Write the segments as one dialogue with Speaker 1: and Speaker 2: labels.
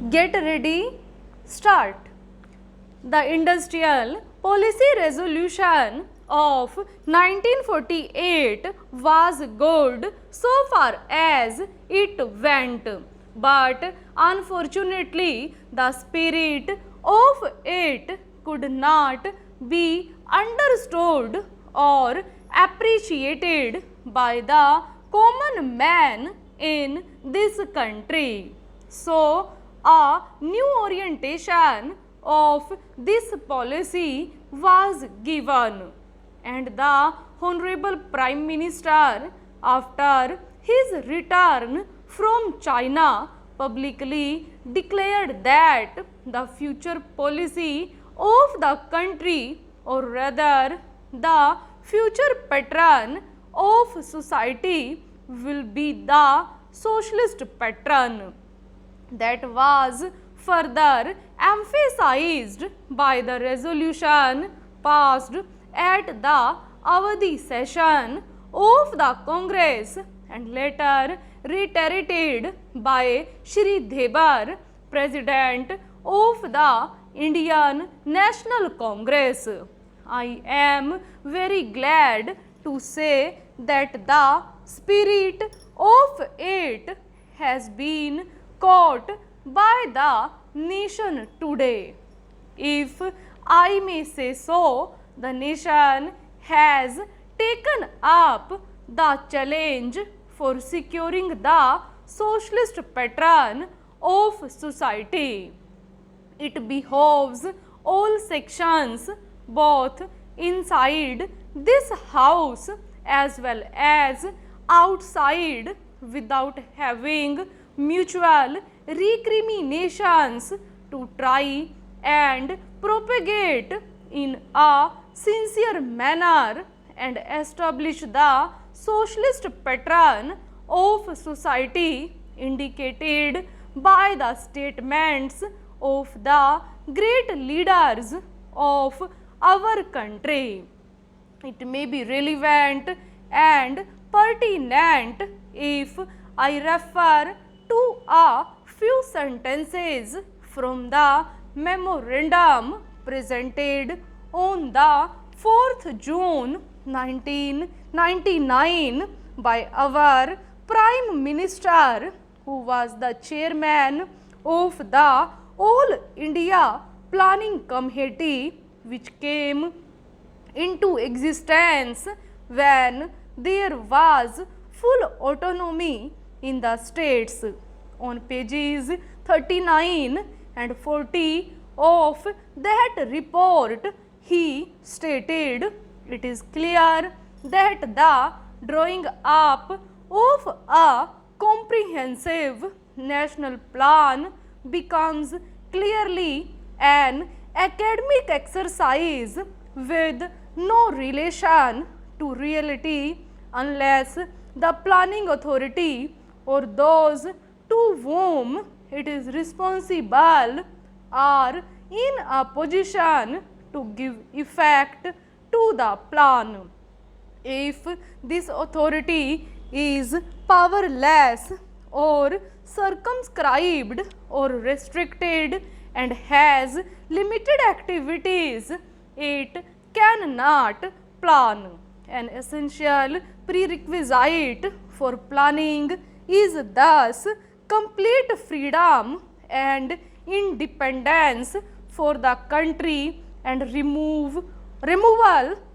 Speaker 1: Get ready, start. The Industrial Policy Resolution of 1948 was good so far as it went, but unfortunately the spirit of it could not be understood or appreciated by the common man in this country. So, a new orientation of this policy was given, and the Honorable Prime Minister, after his return from China, publicly declared that the future policy of the country, or rather the future pattern of society, will be the socialist pattern. That was further emphasized by the resolution passed at the Avadi session of the Congress and later reiterated by Shri Debar, President of the Indian National Congress. I am very glad to say that the spirit of it has been caught by the nation today. If I may say so, the nation has taken up the challenge for securing the socialist pattern of society. It behoves all sections, both inside this house as well as outside, without having mutual recriminations, to try and propagate in a sincere manner and establish the socialist pattern of society indicated by the statements of the great leaders of our country. It may be relevant and pertinent if I refer to a few sentences from the memorandum presented on the 4th June 1999 by our Prime Minister, who was the chairman of the All India Planning Committee, which came into existence when there was full autonomy in the states. On pages 39 and 40 of that report, he stated, it is clear that the drawing up of a comprehensive national plan becomes clearly an academic exercise with no relation to reality unless the planning authority or those to whom it is responsible are in a position to give effect to the plan. If this authority is powerless or circumscribed or restricted and has limited activities, it cannot plan. An essential prerequisite for planning is thus complete freedom and independence for the country and removal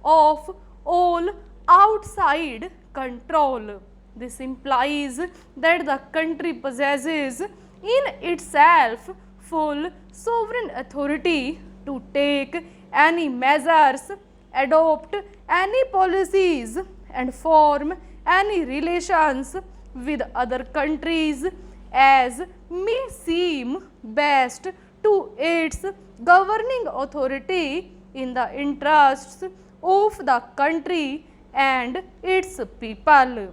Speaker 1: of all outside control. This implies that the country possesses in itself full sovereign authority to take any measures, adopt any policies, and form any relations with other countries as may seem best to its governing authority in the interests of the country and its people.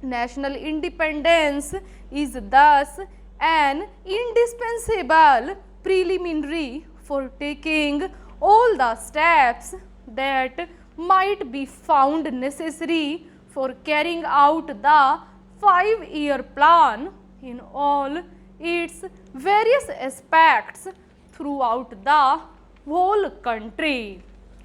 Speaker 1: National independence is thus an indispensable preliminary for taking all the steps that might be found necessary for carrying out the 5-year plan in all its various aspects throughout the whole country.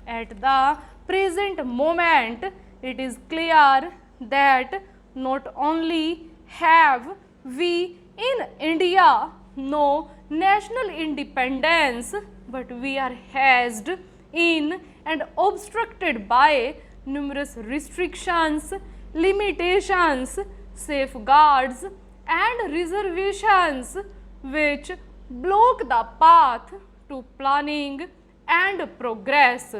Speaker 1: At the present moment, it is clear that not only have we in India no national independence, but we are hedged in and obstructed by numerous restrictions, limitations, safeguards, and reservations which block the path to planning and progress.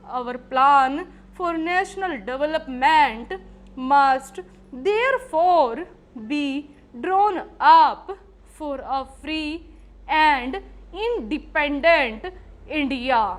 Speaker 1: Our plan for national development must therefore be drawn up for a free and independent India.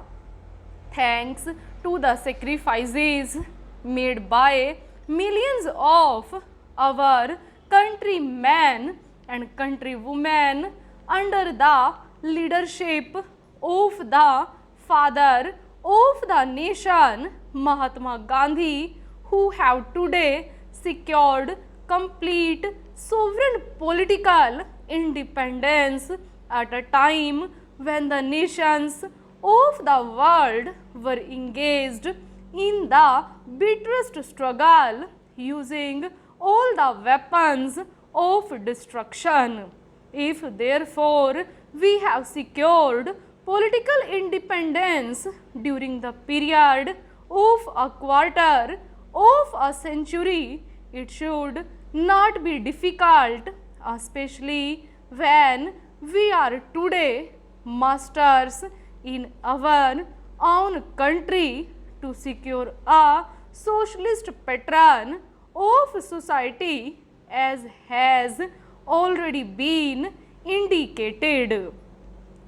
Speaker 1: Thanks to the sacrifices made by millions of our countrymen and countrywomen under the leadership of the father of the nation, Mahatma Gandhi, who have today secured complete sovereign political independence at a time when the nations of the world were engaged in the bitterest struggle using all the weapons of destruction. If therefore we have secured political independence during the period of a quarter of a century, it should not be difficult, especially when we are today masters in our own country, to secure a socialist pattern of society as has already been indicated.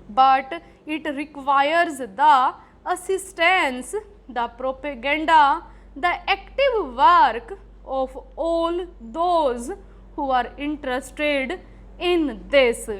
Speaker 1: But it requires the assistance, the propaganda, the active work of all those who are interested in this.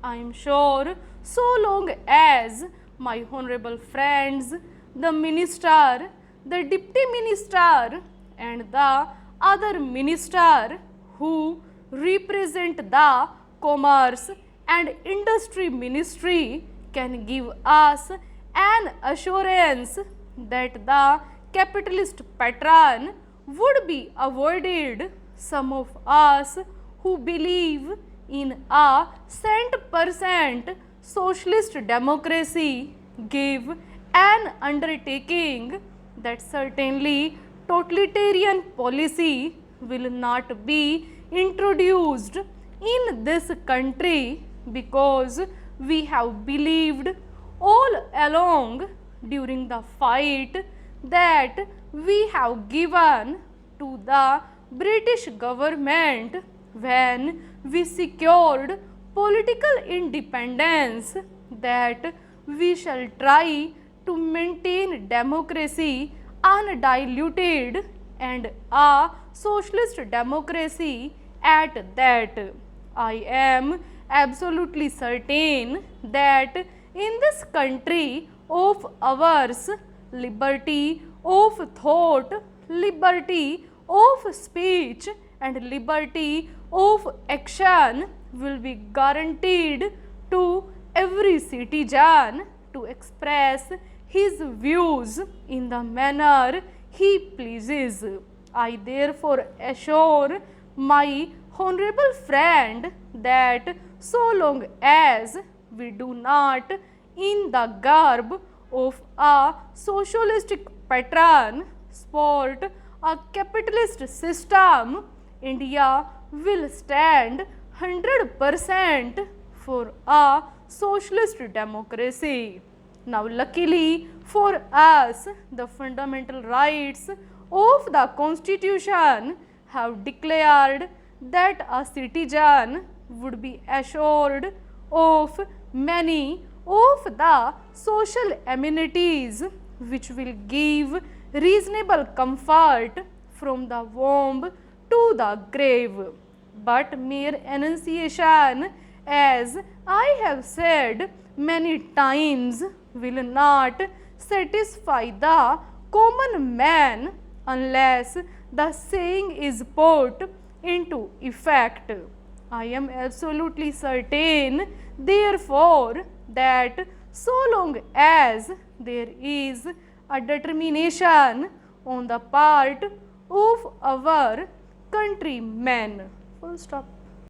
Speaker 1: I am sure so long as my honorable friends, the minister, the deputy minister, and the other minister who represent the commerce and industry ministry can give us an assurance that the capitalist pattern would be avoided, some of us who believe in a 100% socialist democracy give an undertaking that certainly totalitarian policy will not be introduced in this country, because we have believed all along during the fight that we have given to the British government when we secured political independence, that we shall try to maintain democracy undiluted and a socialist democracy at that. I am absolutely certain that in this country of ours, liberty of thought, liberty of speech, and liberty of action will be guaranteed to every citizen to express his views in the manner he pleases. I therefore assure my honorable friend that so long as we do not, in the garb of a socialistic pattern, sport a capitalist system, India will stand 100% for a socialist democracy. Now, luckily for us, the fundamental rights of the Constitution have declared that a citizen would be assured of many of the social amenities which will give reasonable comfort from the womb to the grave. But mere enunciation, as I have said many times, will not satisfy the common man unless the saying is put into effect. I am absolutely certain, therefore, that so long as there is a determination on the part of our countrymen. Full stop.